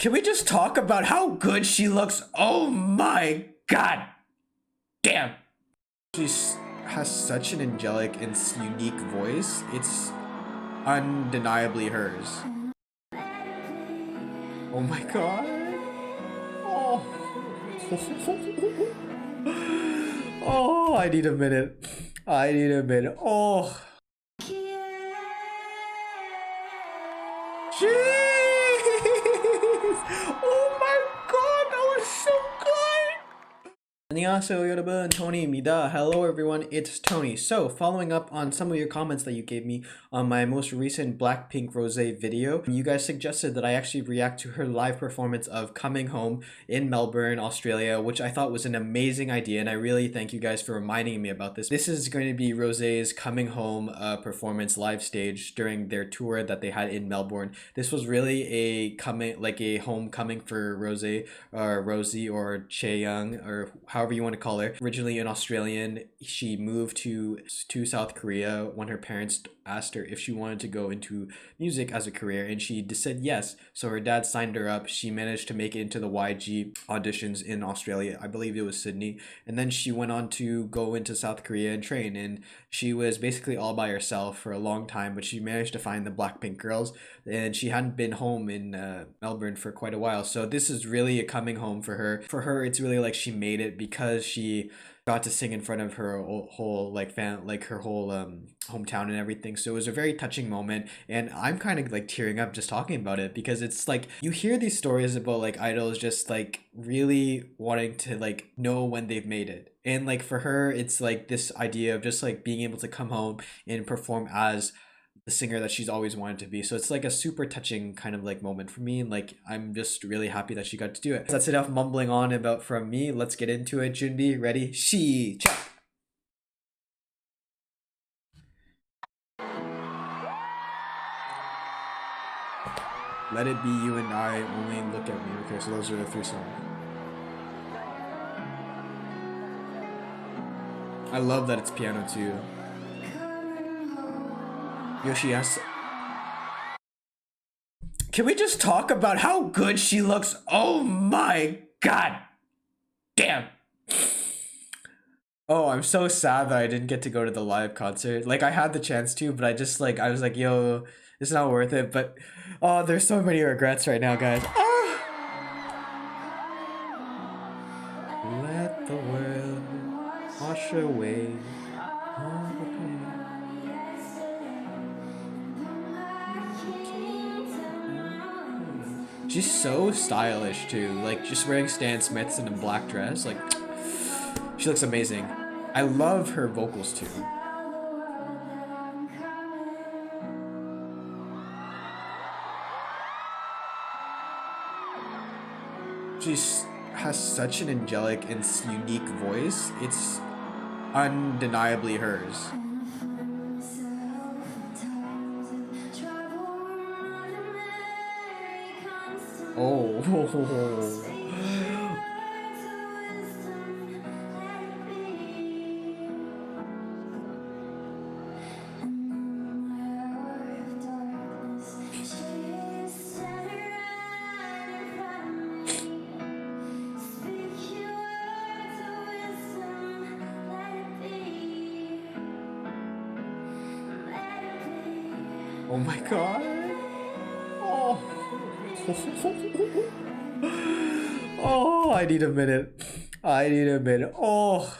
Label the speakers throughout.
Speaker 1: Can we just talk about how good she looks? Oh my god. Damn. She has such an angelic and unique voice. It's undeniably hers. Oh my god. Oh. Oh, I need a minute. I need a minute. Oh. Jeez. Oh my god, that was so good. 안녕하세요 여러분, Tony입니다. Hello everyone, it's Tony. So, following up on some of your comments that you gave me on my most recent Blackpink ROSÉ video, you guys suggested that I actually react to her live performance of Coming Home in Melbourne, Australia, which I thought was an amazing idea, and I really thank you guys for reminding me about this. This is going to be ROSÉ's Coming Home performance live stage during their tour that they had in Melbourne. This was really a homecoming for Rosé, or Rosie, or Chaeyoung, or however you want to call her. Originally an Australian, she moved to South Korea when her parents asked her if she wanted to go into music as a career, and she said yes. So her dad signed her up. She managed to make it into the YG auditions in Australia. I believe it was Sydney. And then she went on to go into South Korea and train, and she was basically all by herself for a long time, but she managed to find the Blackpink girls, and she hadn't been home in Melbourne for quite a while. So this is really a coming home for her. For her, it's really like she made it because she got to sing in front of her whole hometown and everything. So it was a very touching moment, and I'm kind of like tearing up just talking about it, because it's like you hear these stories about like idols just like really wanting to like know when they've made it, and like for her it's like this idea of just like being able to come home and perform as the singer that she's always wanted to be. So it's like a super touching kind of like moment for me, and like I'm just really happy that she got to do it. That's enough mumbling on about from me. Let's get into it. Junbi, ready? 시작! Let It Be You and I, Only Look at Me. Okay, so those are the three songs. I love that it's piano too. Yoshi has... Can we just talk about how good she looks? Oh my god. Damn. Oh, I'm so sad that I didn't get to go to the live concert. Like, I had the chance to, but I just like, I was like, yo, it's not worth it. But, oh, there's so many regrets right now, guys. Ah! Let the world wash away all the pain. She's so stylish too, like just wearing Stan Smiths in a black dress, like she looks amazing. I love her vocals too. She has such an angelic and unique voice. It's undeniably hers. Oh. Oh my god. Oh. Oh, I need a minute. I need a minute. Oh.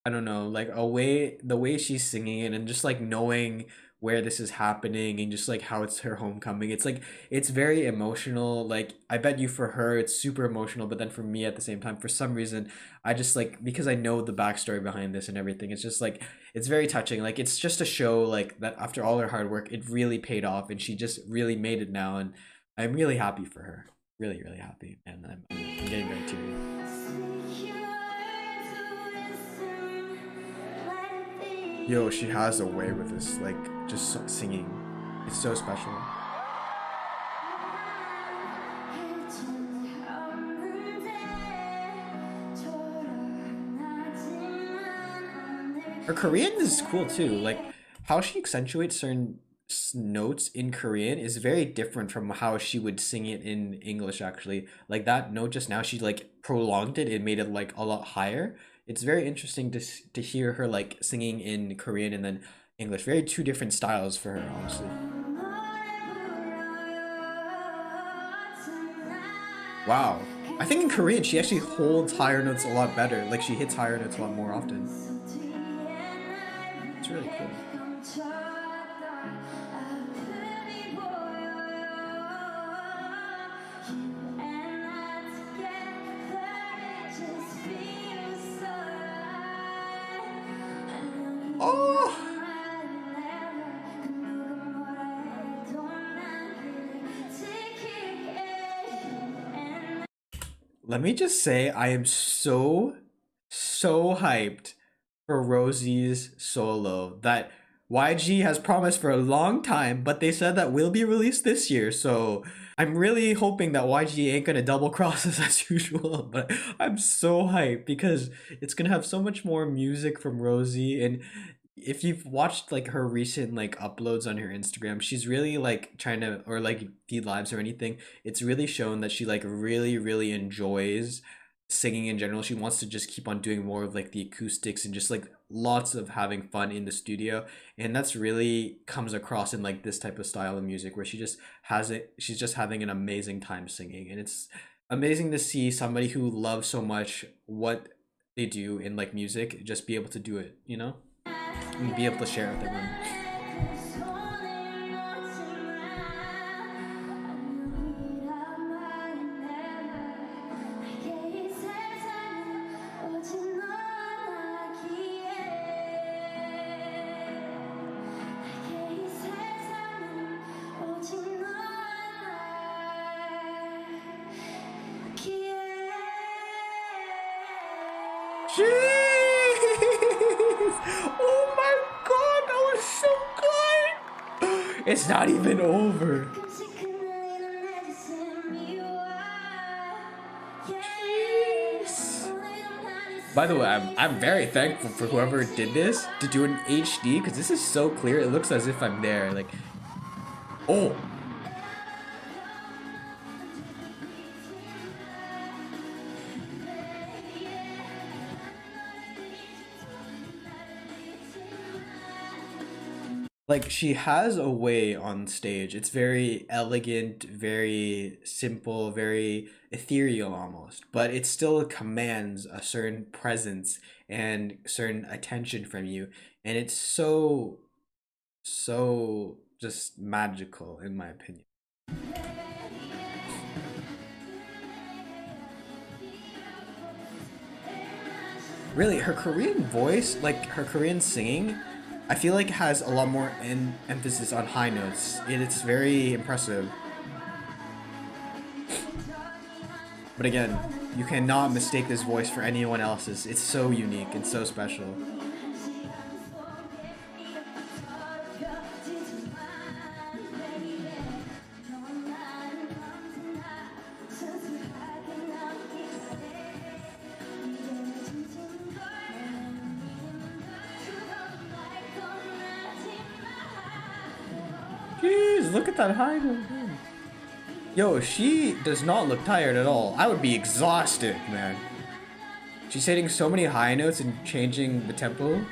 Speaker 1: I don't know, like the way she's singing it, and just like knowing where this is happening, and just like how it's her homecoming. It's like it's very emotional. Like I bet you for her it's super emotional, but then for me at the same time, for some reason, I just like, because I know the backstory behind this and everything, it's just like it's very touching. Like it's just a show like that after all her hard work, it really paid off, and she just really made it now, and I'm really happy for her. Really, really happy. And I'm getting very teary. Yo, she has a way with this, like, just singing. It's so special. Her Korean is cool too, like, how she accentuates certain notes in Korean is very different from how she would sing it in English actually. Like that note just now, she like prolonged it, it made it like a lot higher. It's very interesting to hear her like singing in Korean and then English. Very two different styles for her, honestly. Wow. I think in Korean she actually holds higher notes a lot better. Like she hits higher notes a lot more often. It's really cool. Oh! Let me just say, I am so hyped for Rosie's solo that YG has promised for a long time, but they said that will be released this year. So I'm really hoping that YG ain't gonna double cross us as usual. But I'm so hyped because it's gonna have so much more music from Rosie. And if you've watched like her recent like uploads on her Instagram, she's really like trying to, or like feed lives or anything, it's really shown that she like really enjoys singing in general. She wants to just keep on doing more of like the acoustics and just like lots of having fun in the studio. And that's really comes across in like this type of style of music where she just has it, she's just having an amazing time singing. And it's amazing to see somebody who loves so much what they do in like music just be able to do it, you know? And be able to share it with everyone. Oh my god, that was so good! It's not even over. Jeez. By the way, I'm very thankful for whoever did this to do an HD because this is so clear. It looks as if I'm there. Like, oh. Like she has a way on stage. It's very elegant, very simple, very ethereal almost, but it still commands a certain presence and certain attention from you. And it's so just magical in my opinion. Really, her Korean voice, like her Korean singing, I feel like has a lot more emphasis on high notes. It's very impressive. But again, you cannot mistake this voice for anyone else's. It's so unique and so special. Jeez, look at that high note. Yo, she does not look tired at all. I would be exhausted, man. She's hitting so many high notes and changing the tempo.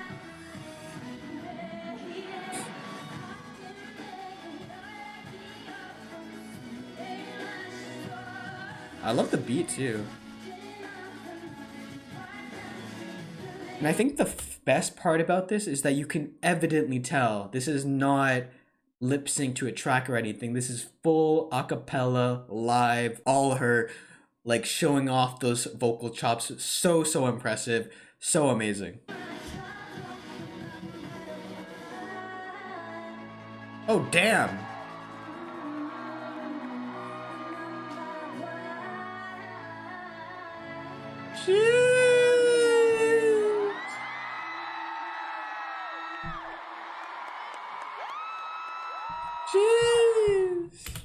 Speaker 1: I love the beat too. And I think the best part about this is that you can evidently tell this is not lip sync to a track or anything. This is full a cappella, live, all her like showing off those vocal chops. So impressive, so amazing. Oh damn. Jeez.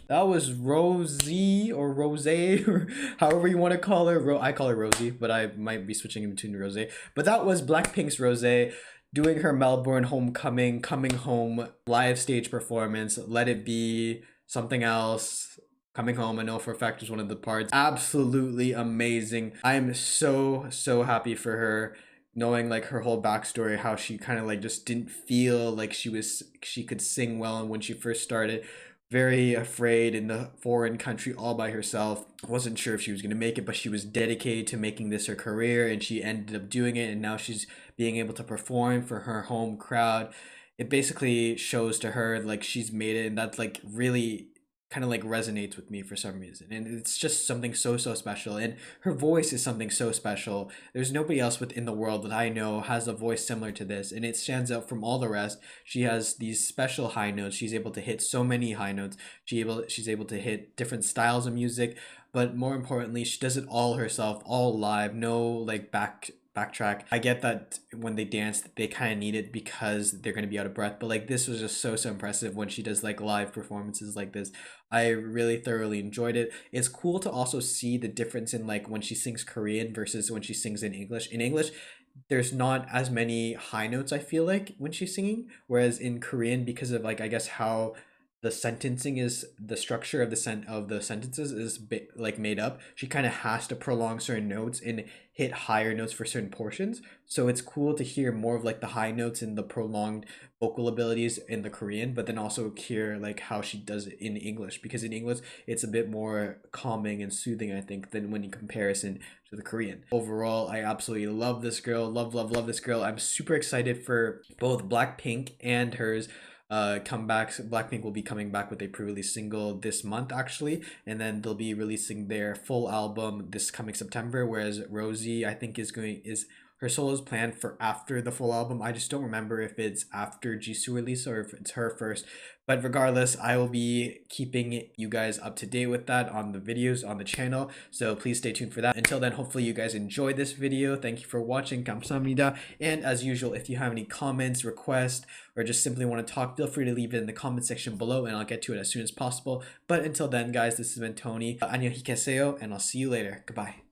Speaker 1: That was Rosie or Rosé or however you want to call her. I call her Rosie, but I might be switching in between Rosé. But that was Blackpink's Rosé. doing her Melbourne homecoming, coming home live stage performance, Let It Be, Something Else, Coming Home, I know for a fact was one of the parts. Absolutely amazing. I am so happy for her, knowing like her whole backstory, how she kind of like just didn't feel like she could sing well, and when she first started, very afraid in the foreign country all by herself, wasn't sure if she was going to make it, but she was dedicated to making this her career, and she ended up doing it, and now she's being able to perform for her home crowd. It basically shows to her like she's made it, and that's like really kind of like resonates with me for some reason, and it's just something so special, and her voice is something so special. There's nobody else within the world that I know has a voice similar to this, and it stands out from all the rest. She has these special high notes. She's able to hit so many high notes. She's able to hit different styles of music, but more importantly, she does it all herself, all live, no like backtrack. I get that when they dance, they kind of need it because they're going to be out of breath, but like this was just so impressive when she does like live performances like this. I really thoroughly enjoyed it. It's cool to also see the difference in like when she sings Korean versus when she sings in English. In English, there's not as many high notes, I feel like, when she's singing, whereas in Korean, because of like I guess how the sentencing is, the structure of the sentences is like made up, she kind of has to prolong certain notes and hit higher notes for certain portions. So it's cool to hear more of like the high notes and the prolonged vocal abilities in the Korean, but then also hear like how she does it in English, because in English it's a bit more calming and soothing, I think, than when in comparison to the Korean. Overall, I absolutely love this girl. Love this girl. I'm super excited for both Blackpink and hers comebacks. Blackpink will be coming back with a pre-release single this month actually, and then they'll be releasing their full album this coming September, whereas Rosie, I think, is her solo is planned for after the full album. I just don't remember if it's after Jisoo release or if it's her first. But regardless, I will be keeping you guys up to date with that on the videos on the channel. So please stay tuned for that. Until then, hopefully you guys enjoyed this video. Thank you for watching. 감사합니다. And as usual, if you have any comments, requests, or just simply want to talk, feel free to leave it in the comment section below and I'll get to it as soon as possible. But until then, guys, this has been Tony. 안녕히 계세요, and I'll see you later. Goodbye.